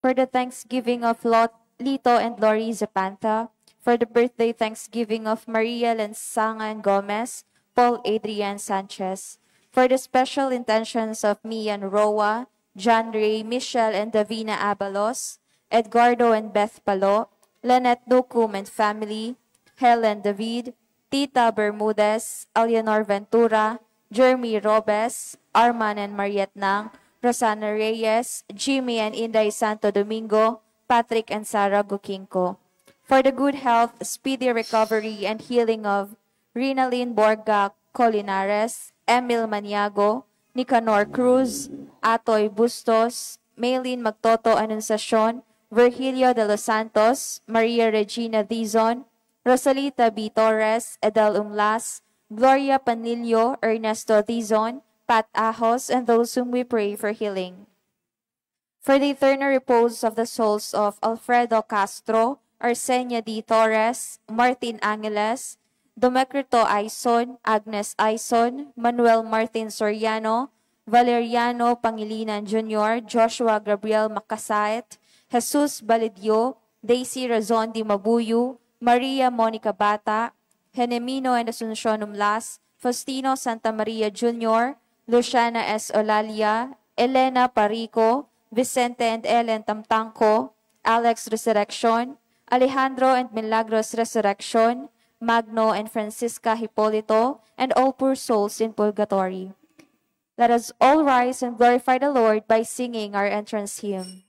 for the thanksgiving of Lito and Lori Zapantha, for the birthday thanksgiving of Maria Lansangan Gomez, Paul Adrian Sanchez, for the special intentions of Mian Roa, John Ray, Michelle and Davina Abalos, Edgardo and Beth Palo, Lynette Nukum and family, Helen David, Tita Bermudez, Eleanor Ventura, Jeremy Robes, Arman and Mariette Nang, Rosana Reyes, Jimmy and Inday Santo Domingo, Patrick and Sarah Gukinko. For the good health, speedy recovery, and healing of Rinalyn Borga Colinares, Emil Maniago, Nicanor Cruz, Atoy Bustos, Maylin Magtoto Anunciacion, Virgilio de los Santos, Maria Regina Dizon, Rosalita B. Torres, Edel Umlas, Gloria Panilio, Ernesto Dizon, Pat Ahos, and those whom we pray for healing. For the eternal repose of the souls of Alfredo Castro, Arsenia D. Torres, Martin Angeles, Demecrito Aison, Agnes Aison, Manuel Martin Soriano, Valeriano Pangilinan Jr., Joshua Gabriel Macasait, Jesus Balidio, Daisy Razon Di Mabuyu, Maria Monica Bata, Genemino and Asuncion Umlas, Faustino Santa Maria Jr., Luciana S. Olalia, Elena Parico, Vicente and Ellen Tamtangco, Alex Resurrection, Alejandro and Milagros Resurrection, Magno and Francisca Hipolito, and all poor souls in purgatory. Let us all rise and glorify the Lord by singing our entrance hymn.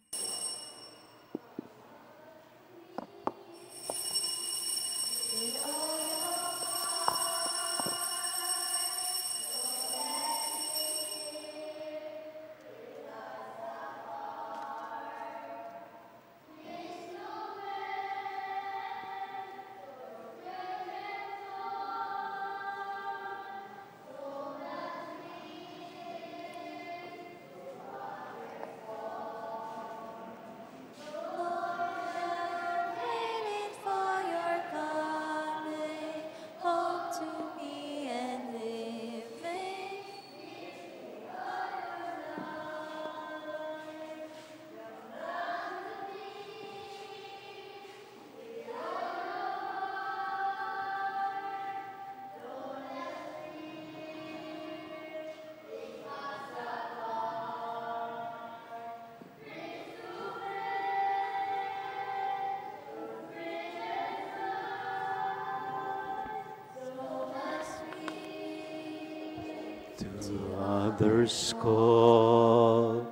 Others called,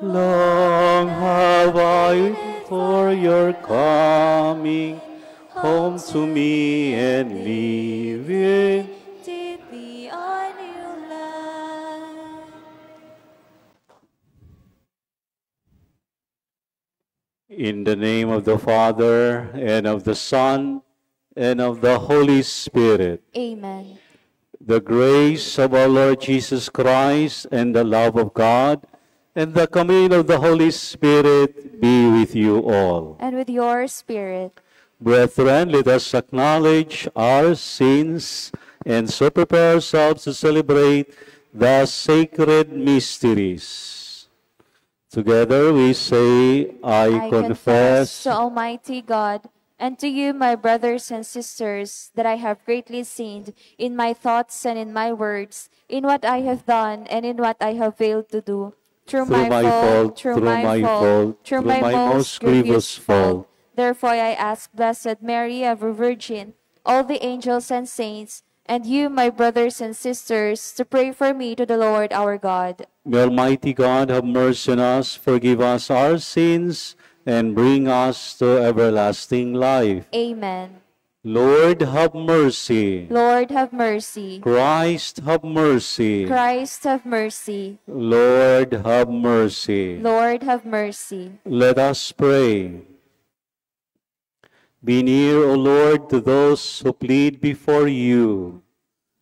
long have I waited for your coming home to me and living deeply on your land. In the name of the Father, and of the Son, and of the Holy Spirit. Amen. The grace of our Lord Jesus Christ, and the love of God, and the communion of the Holy Spirit be with you all. And with your spirit. Brethren, let us acknowledge our sins and so prepare ourselves to celebrate the sacred mysteries. Together we say, I confess to Almighty God and to you, my brothers and sisters, that I have greatly sinned in my thoughts and in my words, in what I have done and in what I have failed to do. Through my most grievous fault. Therefore I ask Blessed Mary, ever Virgin, all the angels and saints, and you, my brothers and sisters, to pray for me to the Lord our God. May Almighty God have mercy on us, forgive us our sins, and bring us to everlasting life. Amen. Lord, have mercy. Lord, have mercy. Christ, have mercy. Christ, have mercy. Lord, have mercy. Lord, have mercy. Let us pray. Be near, O Lord, to those who plead before you,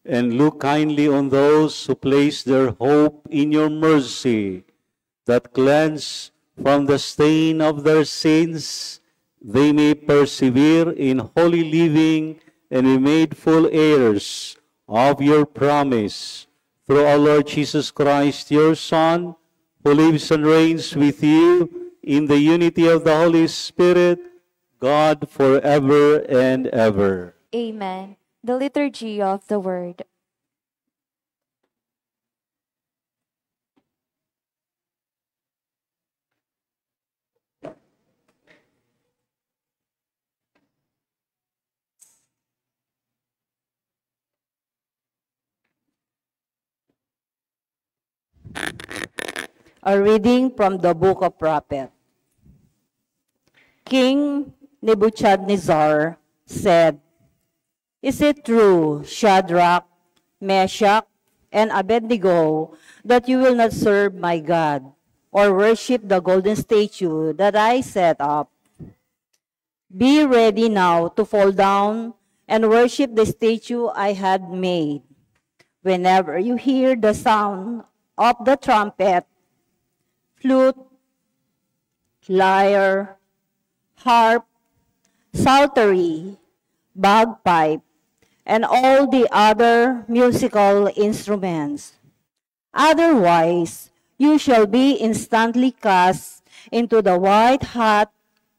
and look kindly on those who place their hope in your mercy, that cleanse from the stain of their sins, they may persevere in holy living and be made full heirs of your promise. Through our Lord Jesus Christ, your Son, who lives and reigns with you in the unity of the Holy Spirit, God forever and ever. Amen. The Liturgy of the Word. A reading from the book of Prophet. King Nebuchadnezzar said, "Is it true, Shadrach, Meshach, and Abednego, that you will not serve my God or worship the golden statue that I set up? Be ready now to fall down and worship the statue I had made. Whenever you hear the sound of the trumpet, flute, lyre, harp, psaltery, bagpipe, and all the other musical instruments. Otherwise, you shall be instantly cast into the white-hot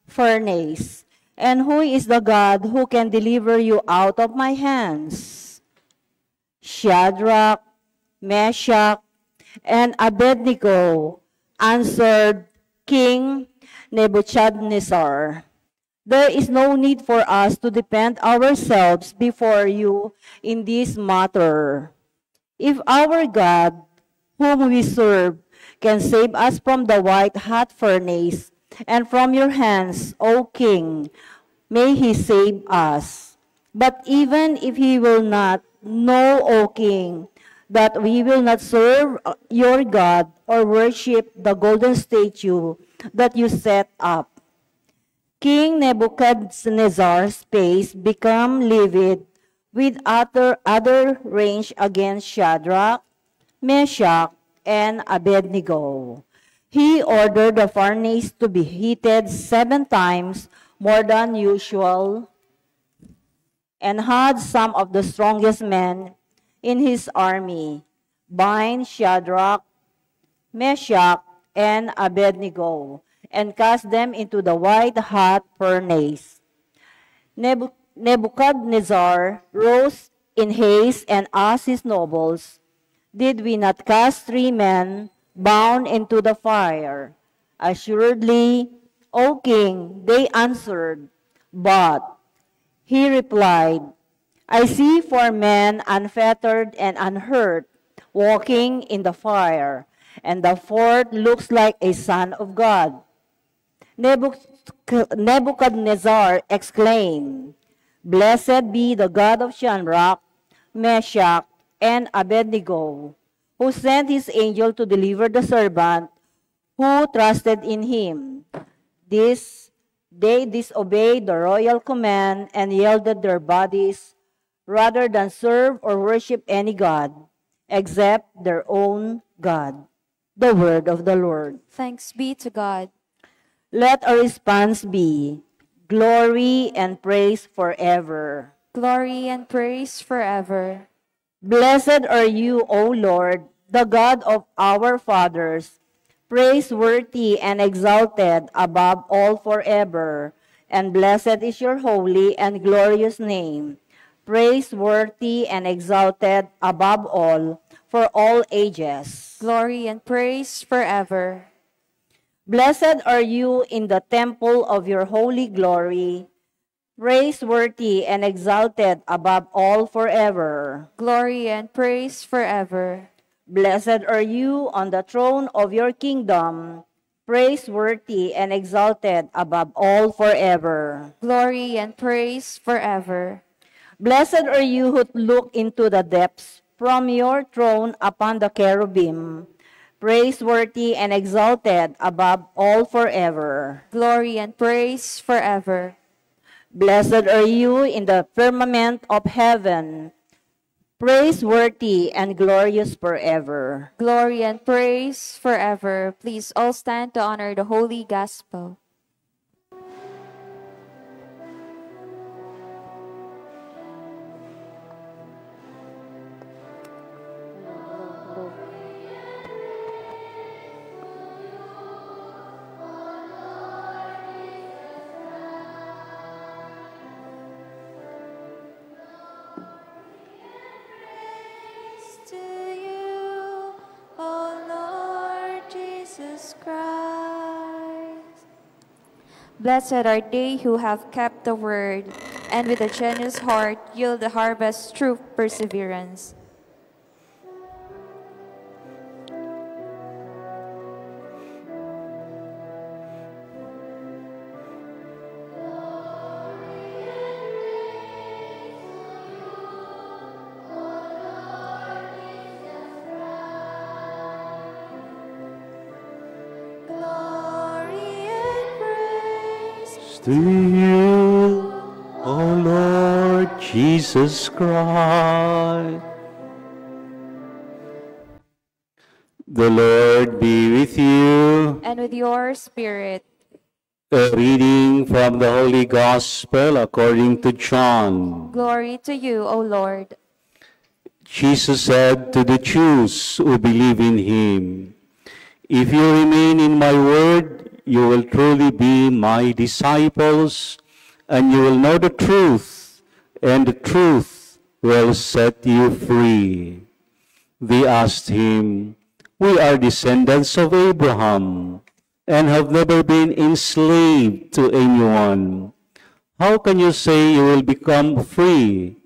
furnace. And who is the God who can deliver you out of my hands?" Shadrach, Meshach, and Abednego answered King Nebuchadnezzar, "There is no need for us to defend ourselves before you in this matter. If our God, whom we serve, can save us from the white-hot furnace and from your hands, O king, may he save us. But even if he will not, know, O king, that we will not serve your God or worship the golden statue that you set up." King Nebuchadnezzar's face became livid with other rage against Shadrach, Meshach, and Abednego. He ordered the furnace to be heated 7 times more than usual and had some of the strongest men in his army bind Shadrach, Meshach, and Abednego and cast them into the white-hot furnace. Nebuchadnezzar rose in haste and asked his nobles, "Did we not cast 3 men bound into the fire?" "Assuredly, O king," they answered. But he replied, "I see 4 men unfettered and unhurt, walking in the fire, and the 4th looks like a son of God." Nebuchadnezzar exclaimed, "Blessed be the God of Shadrach, Meshach, and Abednego, who sent his angel to deliver the servant who trusted in him." They disobeyed the royal command and yielded their bodies rather than serve or worship any god except their own God. The word of the Lord. Thanks be to God. Let our response be glory and praise forever. Glory and praise forever. Blessed are you, O Lord, the God of our fathers, praiseworthy and exalted above all forever. And blessed is your holy and glorious name, praiseworthy and exalted above all for all ages. Glory and praise forever. Blessed are you in the temple of your holy glory, praiseworthy and exalted above all forever. Glory and praise forever. Blessed are you on the throne of your kingdom, praiseworthy and exalted above all forever. Glory and praise forever. Blessed are you who look into the depths from your throne upon the cherubim, praiseworthy and exalted above all forever. Glory and praise forever. Blessed are you in the firmament of heaven, praiseworthy and glorious forever. Glory and praise forever. Please all stand to honor the Holy Gospel. Jesus Christ. Blessed are they who have kept the word, and with a generous heart yield the harvest through perseverance. To you, O Lord Jesus Christ. The Lord be with you. And with your spirit. A reading from the Holy Gospel according to John. Glory to you, O Lord. Jesus said to the Jews who believe in him, "If you remain in my word, you will truly be my disciples, and you will know the truth, and the truth will set you free." They asked him, "We are descendants of Abraham, and have never been enslaved to anyone. How can you say you will become free?"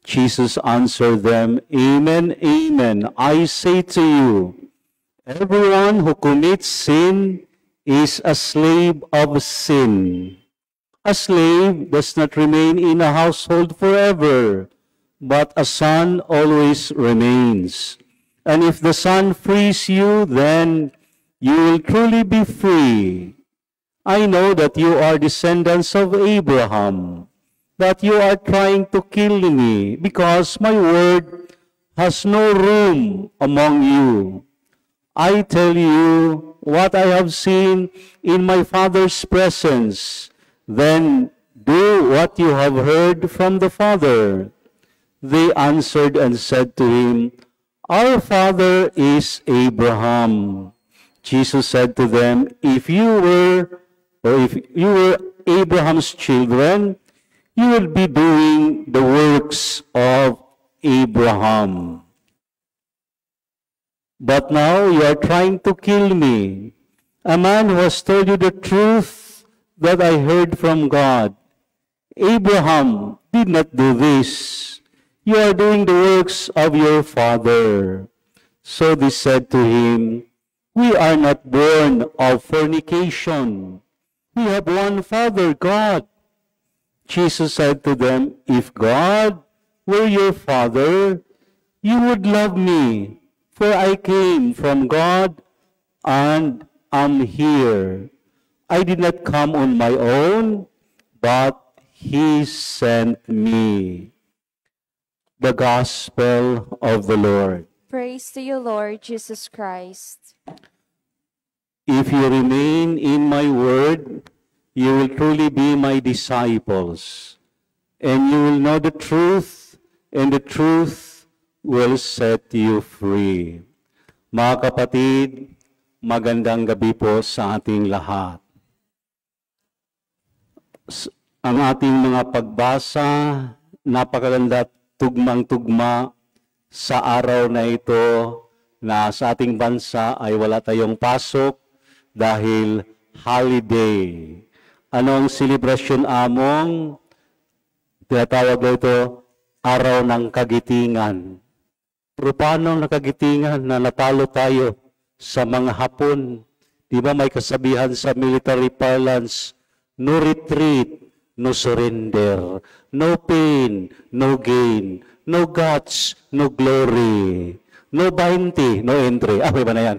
Jesus answered them, "Amen, amen, I say to you, everyone who commits sin is a slave of sin. A slave does not remain in a household forever, but a son always remains. And if the Son frees you, then you will truly be free. I know that you are descendants of Abraham, but you are trying to kill me because my word has no room among you. I tell you what I have seen in my Father's presence. Then do what you have heard from the Father." They answered and said to him, "Our father is Abraham." Jesus said to them, if you were Abraham's children, you will be doing the works of Abraham. But now you are trying to kill me, a man who has told you the truth that I heard from God. Abraham did not do this. You are doing the works of your father." So they said to him, "We are not born of fornication. We have one Father, God." Jesus said to them, "If God were your Father, you would love me, for I came from God and am here. I did not come on my own, but He sent me." The Gospel of the Lord. Praise to you, Lord Jesus Christ. If you remain in my word, you will truly be my disciples, and you will know the truth, and the truth will set you free. Mga kapatid, magandang gabi po sa ating lahat. Ang ating mga pagbasa, napakaganda, tugmang-tugma sa araw na ito na sa ating bansa ay wala tayong pasok dahil holiday. Anong selebrasyon among? Tinatawag na ito, araw ng kagitingan. Pero paano ang kagitingan na natalo tayo sa mga Hapon? Di ba may kasabihan sa military parlance, no retreat, no surrender, no pain, no gain, no guts, no glory, no bounty, no entry. May ba na yan?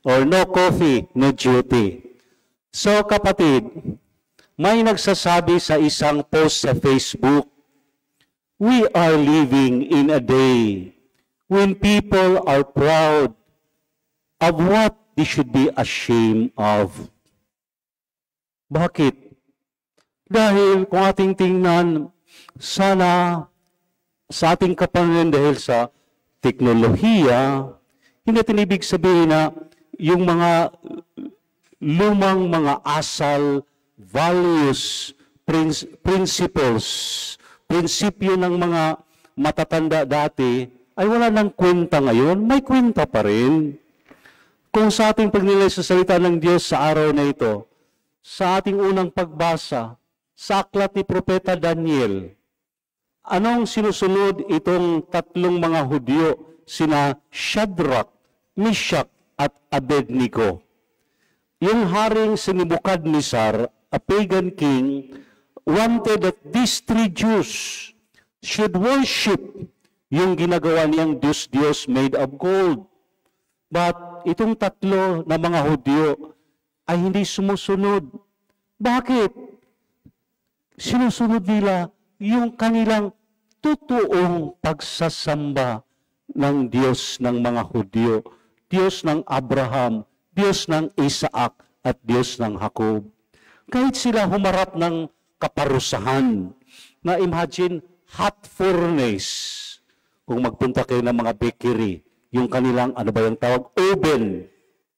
Or no coffee, no duty. So kapatid, may nagsasabi sa isang post sa Facebook, we are living in a day when people are proud of what they should be ashamed of. Bakit? Dahil kung ating tingnan, sana sa ating kapanalan dahil sa teknolohiya, hindi natin ibig sabihin na yung mga lumang mga asal, values, principles, prinsipyo ng mga matatanda dati, ay wala nang kwenta ngayon, may kwenta pa rin. Kung sa ating pagnilay sa salita ng Diyos sa araw na ito, sa ating unang pagbasa, sa aklat ni Propeta Daniel, anong sinusunod itong tatlong mga Hudyo, sina Shadrach, Meshach, at Abednego? Yung haring si Nebuchadnezzar, a pagan king, wanted that these three Jews should worship yung ginagawa niyang Diyos made of gold. But itong tatlo na mga Hudyo ay hindi sumusunod. Bakit? Sinusunod nila yung kanilang totoong pagsasamba ng Diyos ng mga Hudyo, Diyos ng Abraham, Diyos ng Isaac, at Diyos ng Jacob. Kahit sila humarap ng kaparusahan, na imagine hot furnace. Kung magpunta kayo ng mga bakery, yung kanilang, ano ba yung tawag? Oven.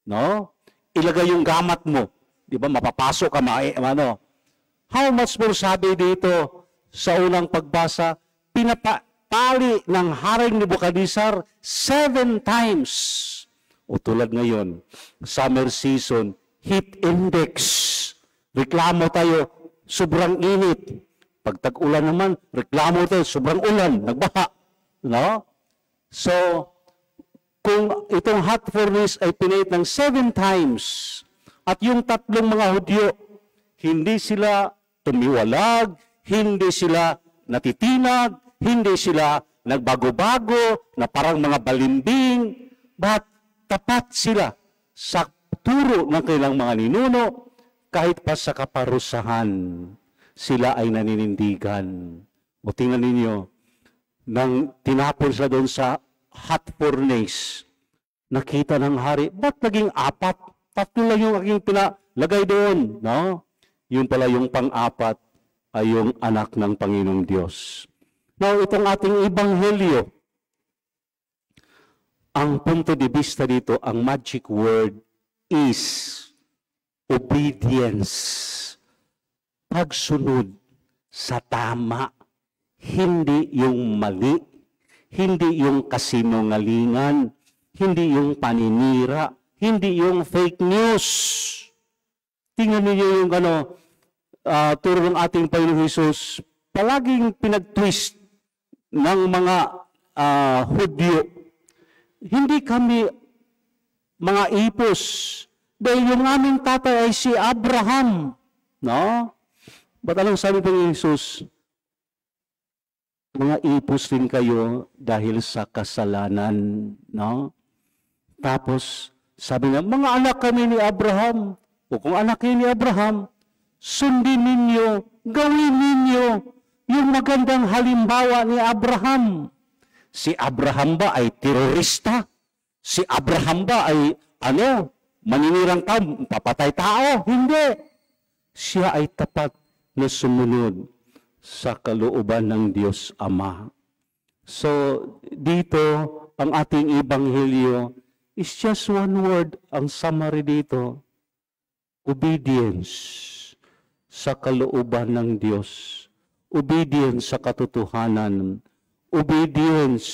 No? Ilagay yung gamat mo. Di ba? Mapapasok ka, ano? How much more sabi dito sa unang pagbasa, pinapali ng Haring Nebuchadnezzar 7 times. O tulad ngayon, summer season, heat index. Reklamo tayo, sobrang init. Pag tag-ulan naman, reklamo tayo, sobrang ulan, nagbaha. No? So, kung itong hot furnace ay pinait ng 7 times, at yung tatlong mga Hudyo, hindi sila tumiwalag, hindi sila natitinag, hindi sila nagbago-bago, na parang mga balimbing, but tapat sila sa turo ng kailang mga ninuno, kahit pa sa kaparusahan, sila ay naninindigan. O tingnan ninyo, nang tinapon sila doon sa hot furnace, nakita ng hari, ba't naging 4? 3 lang yung aking pinalagay doon. No? Yun pala yung pang-4 ay yung anak ng Panginoong Diyos. Now, itong ating ebanghelyo, ang punto de vista dito, ang magic word is obedience. Pagsunod sa tama, hindi yung mali, hindi yung kasinungalingan, hindi yung paninira, hindi yung fake news. Tingnan niyo yung turo ng ating Panginoon Jesus, palaging pinag-twist ng mga Hudyo. Hindi kami mga ipos, dahil yung aming tatay ay si Abraham. No? Ba't anong sabi ng Jesus? Mga ipos rin kayo dahil sa kasalanan. No? Tapos, sabi niya, mga anak kami ni Abraham. O kung anak kayo ni Abraham, sundin ninyo, gawin ninyo yung magandang halimbawa ni Abraham. Si Abraham ba ay terorista? Si Abraham ba ay, maninirang tao, papatay tao? Hindi. Siya ay tapat na sumunod sa kalooban ng Diyos Ama. So, dito, ang ating ebanghelyo is just one word, ang summary dito, obedience sa kalooban ng Diyos. Obedience sa katotohanan. Obedience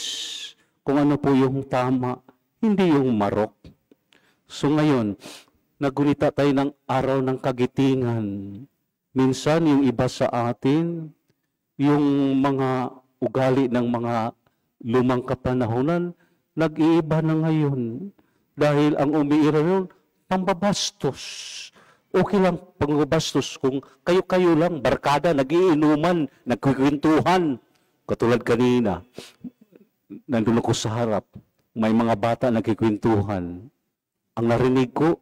kung ano po yung tama, hindi yung marok. So ngayon, nagunita tayo ng araw ng kagitingan. Minsan yung iba sa atin, yung mga ugali ng mga lumang kapanahonan, nag-iiba na ngayon. Dahil ang umiira nun, pambabastos. Okay lang pambabastos kung kayo-kayo lang, barkada, nag-iinuman, nagkikwentuhan. Katulad kanina, nandun ako sa harap, may mga bata nagkikwentuhan. Ang narinig ko,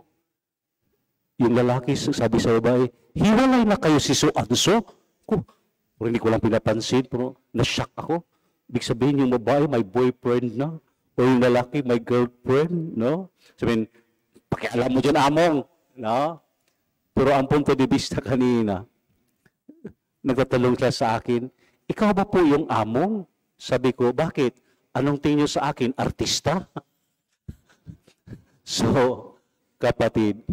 yung lalaki sabi sa babae, hiwalay na kayo si so-and-so? Hindi ko lang pinapansin, pero na-shock ako. Ibig sabihin yung babae may boyfriend na, o yung lalaki may girlfriend, no? Sabihin, pakialam mo dyan, among, no? Pero ang punto de vista kanina, nagtatanong siya sa akin, ikaw ba po yung among? Sabi ko, bakit? Anong tingin sa akin? Artista? So, kapatid,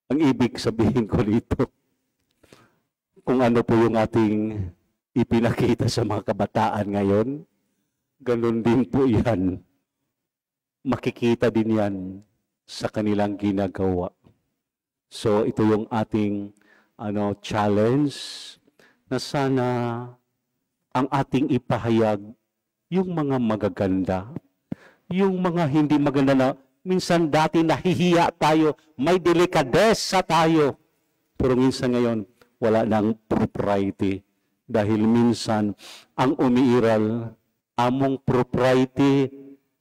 ang ibig sabihin ko dito, kung ano po yung ating ipinakita sa mga kabataan ngayon, ganun din po yan. Makikita din yan sa kanilang ginagawa. So ito yung ating challenge na sana ang ating ipahayag yung mga magaganda, yung mga hindi maganda na minsan dati nahihiya tayo, may delikadesa tayo. Pero minsan ngayon, wala nang propriety. Dahil minsan, ang umiiral, among propriety,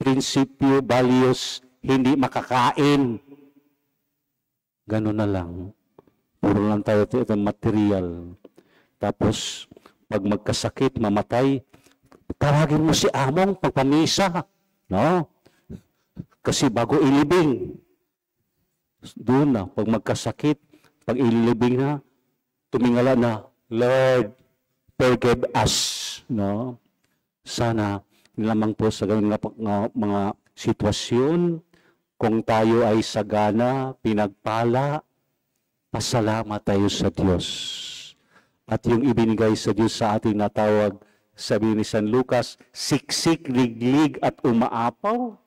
prinsipyo, values, hindi makakain. Ganun na lang. Puro lang tayo ito material. Tapos, pag magkasakit, mamatay, tawagin mo si among pagpamisa. No? Kasi bago ilibing, doon na, pag magkasakit, pag ilibing na, tumingala na, Lord, forgive us. No? Sana, lamang po sa ganun mga sitwasyon, kung tayo ay sagana, pinagpala, pasalamat tayo sa Diyos. At yung ibinigay sa Diyos sa ating natawag, sabi ni San Lucas, siksik, liglig at umaapaw,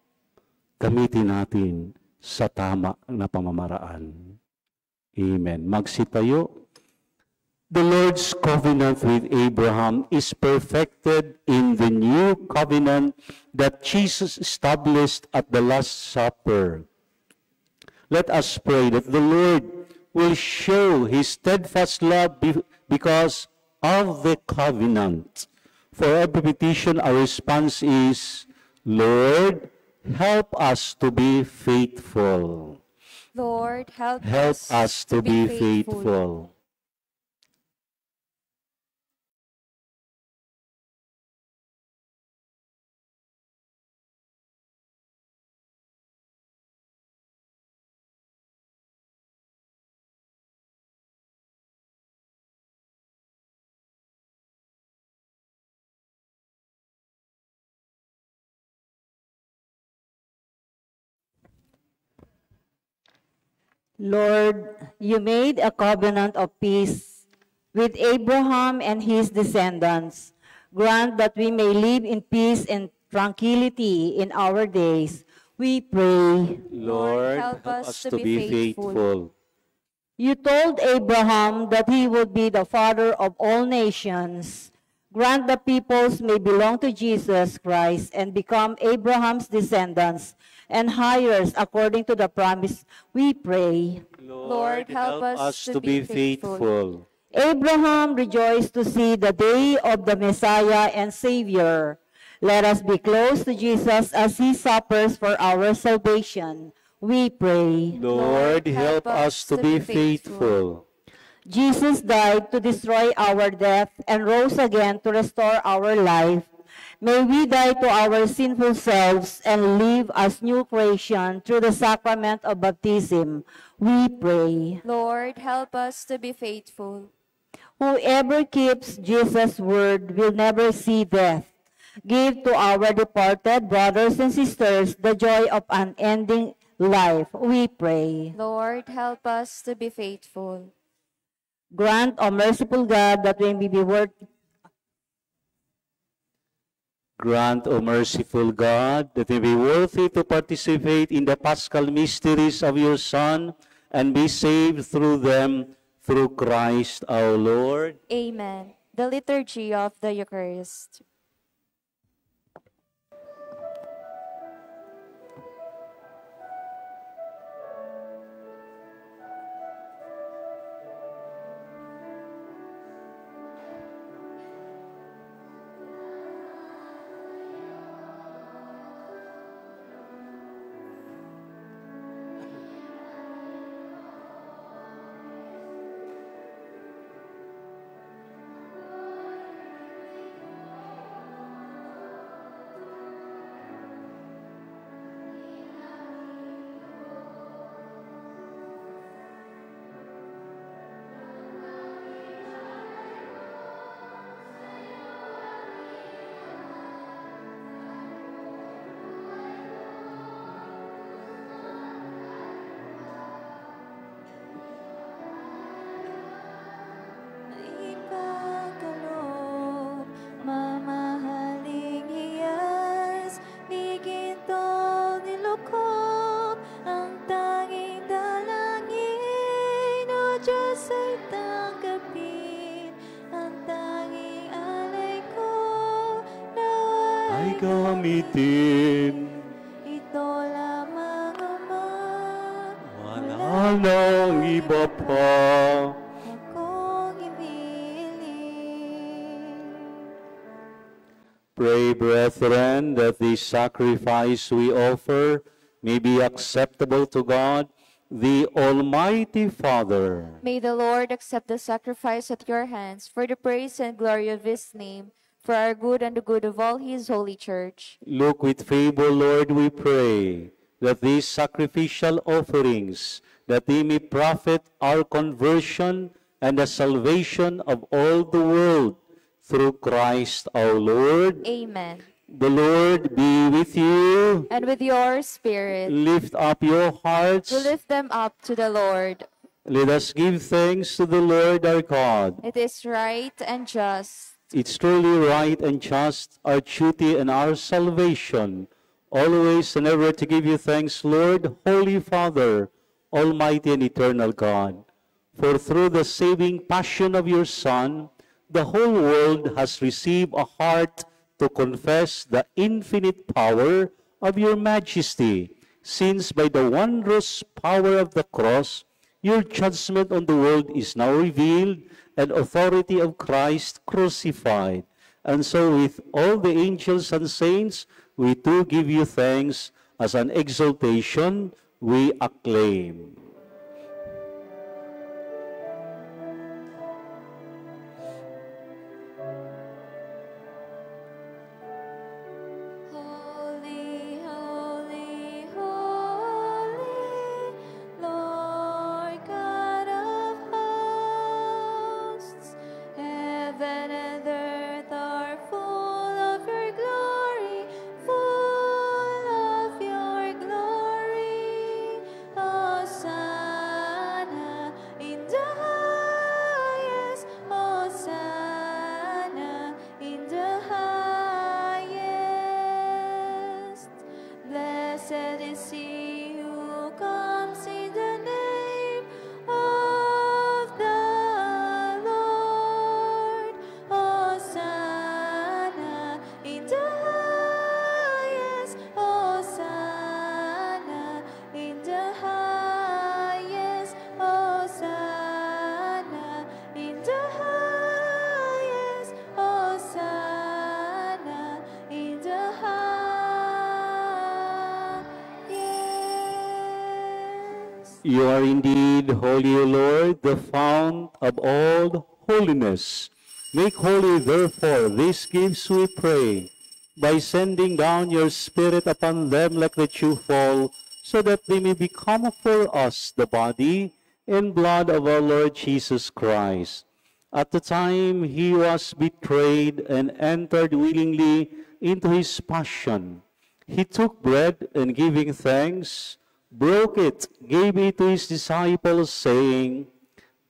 gamitin natin sa tama na pamamaraan. Amen. Magsitayo. The Lord's covenant with Abraham is perfected in the new covenant that Jesus established at the Last Supper. Let us pray that the Lord will show His steadfast love because of the covenant. For every petition, our response is, Lord, help us to be faithful. Lord, help us to be faithful. Lord, you made a covenant of peace with Abraham and his descendants. Grant that we may live in peace and tranquility in our days. We pray. Lord, help us to be faithful. You told Abraham that he would be the father of all nations. Grant the peoples may belong to Jesus Christ and become Abraham's descendants and heirs according to the promise, we pray. Lord, help us to be faithful. Abraham rejoiced to see the day of the Messiah and Savior. Let us be close to Jesus as he suffers for our salvation. We pray. Lord, help us to be faithful. Jesus died to destroy our death and rose again to restore our life. May we die to our sinful selves and live as new creation through the sacrament of baptism. We pray. Lord, help us to be faithful. Whoever keeps Jesus' word will never see death. Give to our departed brothers and sisters the joy of unending life. We pray. Lord, help us to be faithful. Grant, O merciful God, that we may be worthy. Grant, O merciful God, that we be worthy to participate in the paschal mysteries of your Son and be saved through them, through Christ our Lord. Amen. The Liturgy of the Eucharist. pusa'y tanggapin ang tanging alay ko Ay nawa'y gamitin, ito lamang Ama. wala nang iba pa. Akong hinihiling. Pray, brethren, that the sacrifice we offer may be acceptable to God, the Almighty Father. May the Lord accept the sacrifice at your hands for the praise and glory of his name, for our good and the good of all his holy church. Look with favor, Lord, we pray, that these sacrificial offerings, that they may profit our conversion and the salvation of all the world, through Christ our Lord. Amen. The Lord be with you. And with your spirit, Lift up your hearts. we lift them up to the Lord. Let us give thanks to the Lord our God. It is right and just. It's truly right and just, our duty and our salvation, always and ever to give you thanks, Lord, Holy Father, Almighty and eternal God. For through the saving passion of your Son, the whole world has received a heart to confess the infinite power of your majesty, since by the wondrous power of the cross, your judgment on the world is now revealed, and authority of Christ crucified. And so with all the angels and saints, we too give you thanks. As an exaltation, we acclaim. Holy, holy, holy, Lord God of hosts, heaven and earth are full of your glory, full of your glory. Hosanna in the highest, Hosanna in the highest. Blessed is he who comes in the name of the Lord. Hosanna in the highest, Hosanna in the highest, Hosanna in the highest, Hosanna in the highest. You are indeed holy, O Lord, the fount of all holiness. Make holy, therefore, these gifts, we pray, by sending down your Spirit upon them like the dew fall, so that they may become for us the body and blood of our Lord Jesus Christ. At the time he was betrayed and entered willingly into his passion, he took bread and giving thanks, broke it, gave it to his disciples, saying,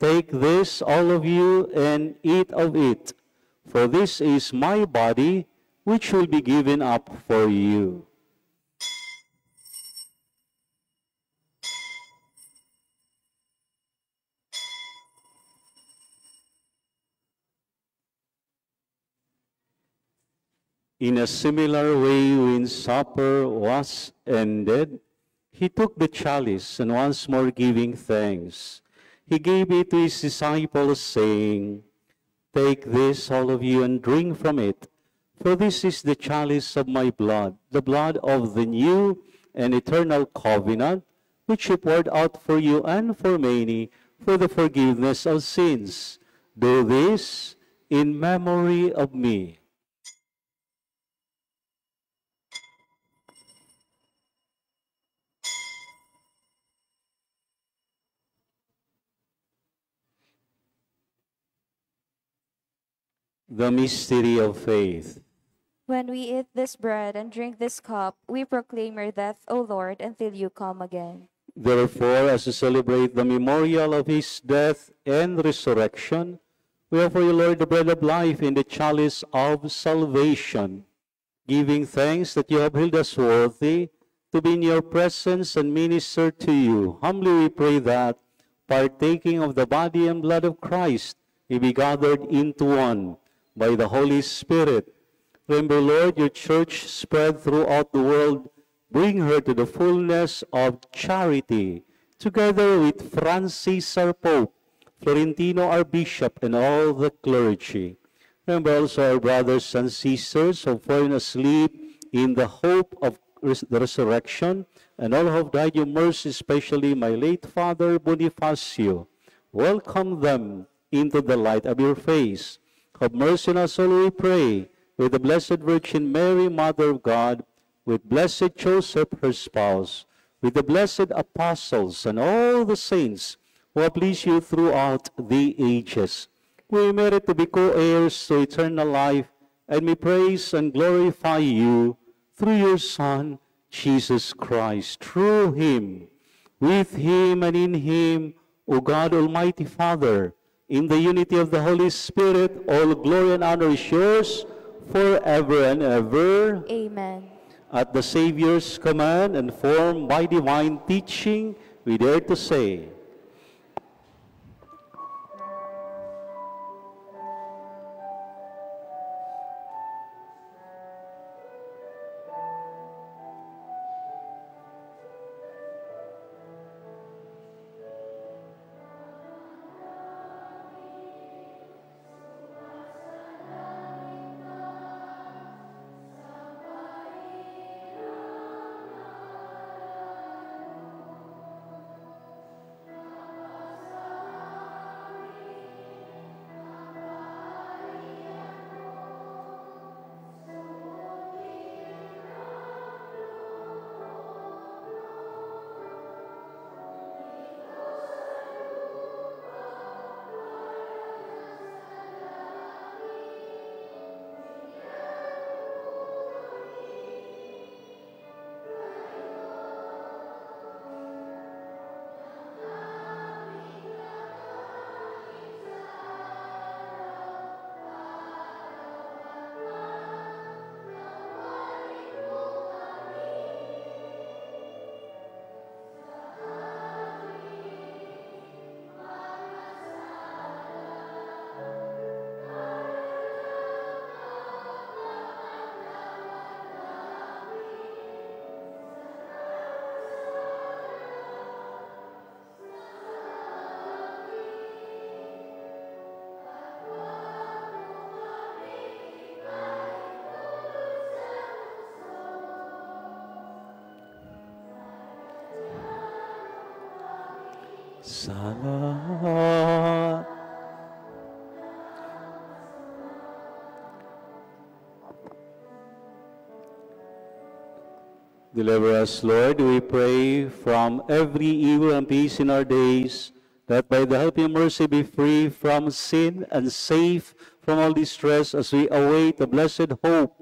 "Take this, all of you, and eat of it, for this is my body, which will be given up for you." In a similar way, when supper was ended, he took the chalice, and once more giving thanks, he gave it to his disciples, saying, "Take this, all of you, and drink from it, for this is the chalice of my blood, the blood of the new and eternal covenant, which he poured out for you and for many for the forgiveness of sins. Do this in memory of me." The mystery of faith. When we eat this bread and drink this cup, we proclaim your death, O Lord, until you come again. Therefore, as we celebrate the memorial of his death and resurrection, we offer you, Lord, the bread of life and the chalice of salvation, giving thanks that you have held us worthy to be in your presence and minister to you. Humbly we pray that, partaking of the body and blood of Christ, may be gathered into one by the Holy Spirit. Remember, Lord, your church spread throughout the world. Bring her to the fullness of charity, together with Francis our Pope, Florentino our Bishop, and all the clergy. Remember also our brothers and sisters who have fallen asleep in the hope of the resurrection, and all who have died in mercy, especially my late father Bonifacio. Welcome them into the light of your face. Have mercy on us all, we pray, with the Blessed Virgin Mary, Mother of God, with blessed Joseph, her spouse, with the blessed apostles and all the saints who have pleased you throughout the ages. We merit to be co-heirs to eternal life, and we praise and glorify you through your Son, Jesus Christ. Through him, with him, and in him, O God, Almighty Father, in the unity of the Holy Spirit, all glory and honor is yours forever and ever. Amen. At the Savior's command and formed by divine teaching, we dare to say, Salamat. Deliver us, Lord, we pray, from every evil and peace in our days, that by the help of your mercy be free from sin and safe from all distress as we await the blessed hope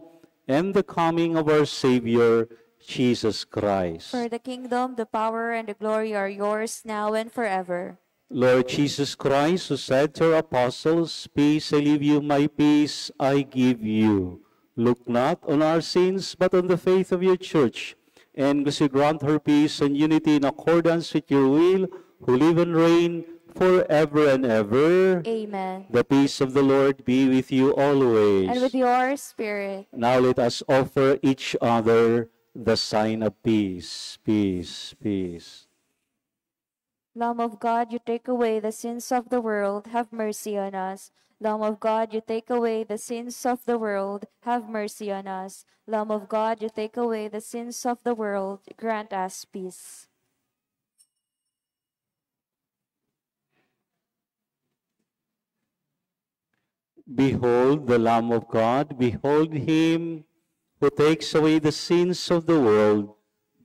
and the coming of our Savior, Jesus Christ. For the kingdom, the power, and the glory are yours now and forever. Lord Jesus Christ, who said to our apostles, "Peace I leave you, my peace I give you," look not on our sins, but on the faith of your church, and grant her peace and unity in accordance with your will, who live and reign forever and ever. Amen. The peace of the Lord be with you always. And with your spirit. Now let us offer each other the sign of peace. Peace, peace. Lamb of God, you take away the sins of the world, have mercy on us. Lamb of God, you take away the sins of the world, have mercy on us. Lamb of God, you take away the sins of the world, grant us peace. Behold the Lamb of God, behold him who takes away the sins of the world.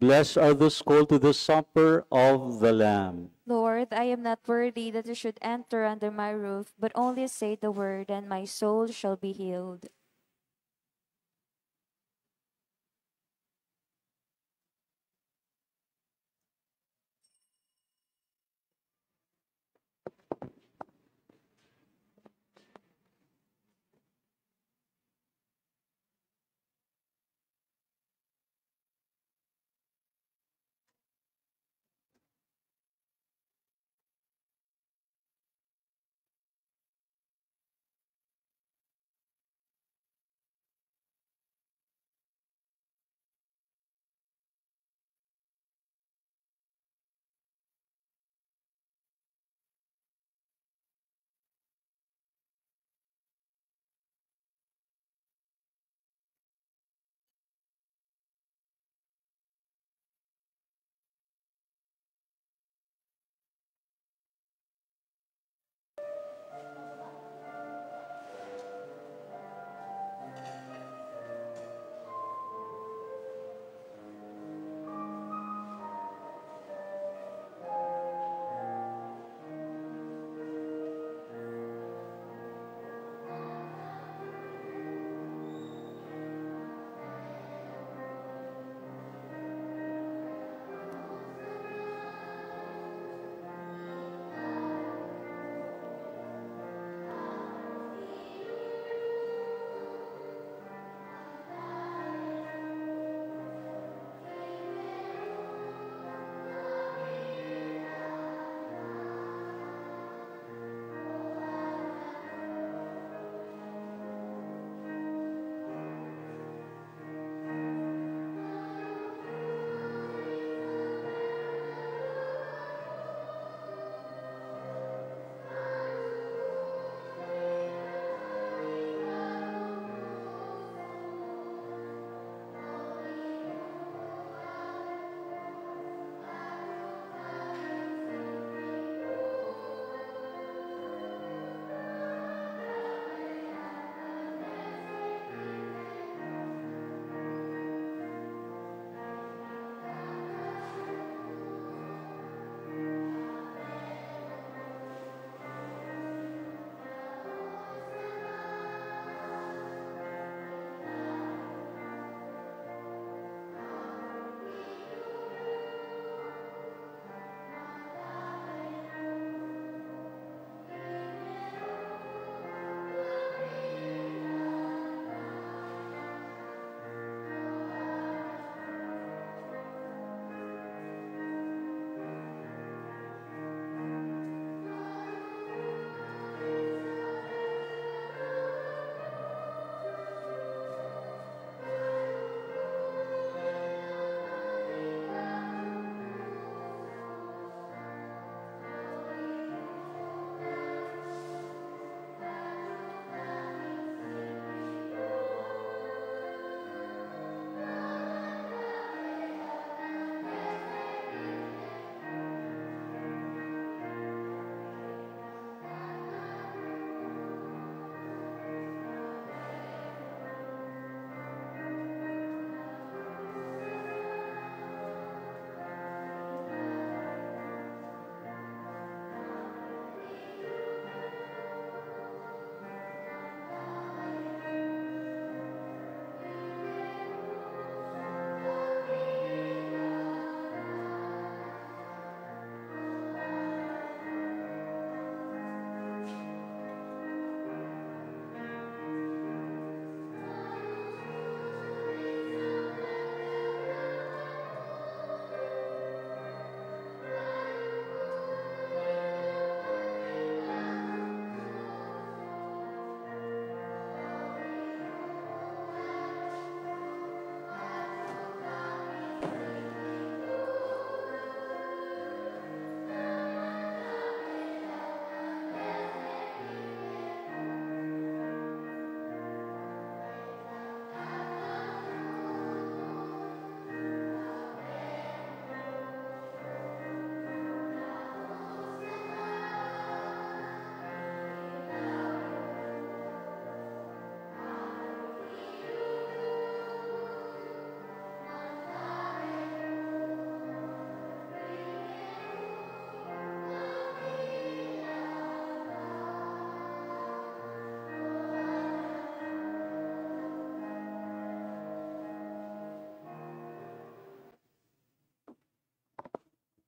Blessed are those called to the supper of the Lamb. Lord, I am not worthy that you should enter under my roof, but only say the word, and my soul shall be healed.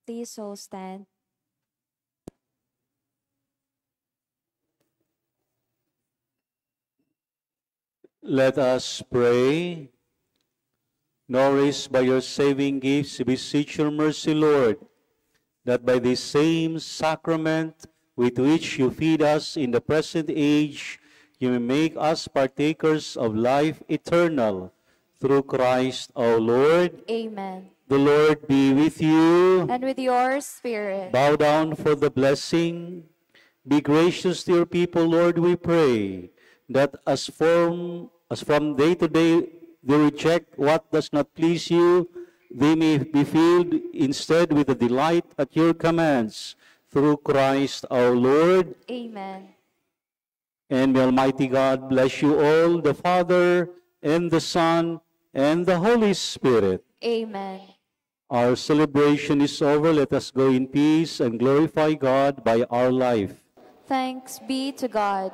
Please all stand. Let us pray. Nourished by your saving gifts, we beseech your mercy, Lord, that by this same sacrament with which you feed us in the present age, you may make us partakers of life eternal. Through Christ our Lord. Amen. The Lord be with you. And with your spirit. Bow down for the blessing. Be gracious to your people, Lord, we pray, that as from day to day they reject what does not please you, they may be filled instead with a delight at your commands. Through Christ our Lord. Amen. And may Almighty God bless you all, the Father, and the Son, and the Holy Spirit. Amen. Our celebration is over. Let us go in peace and glorify God by our life. Thanks be to God.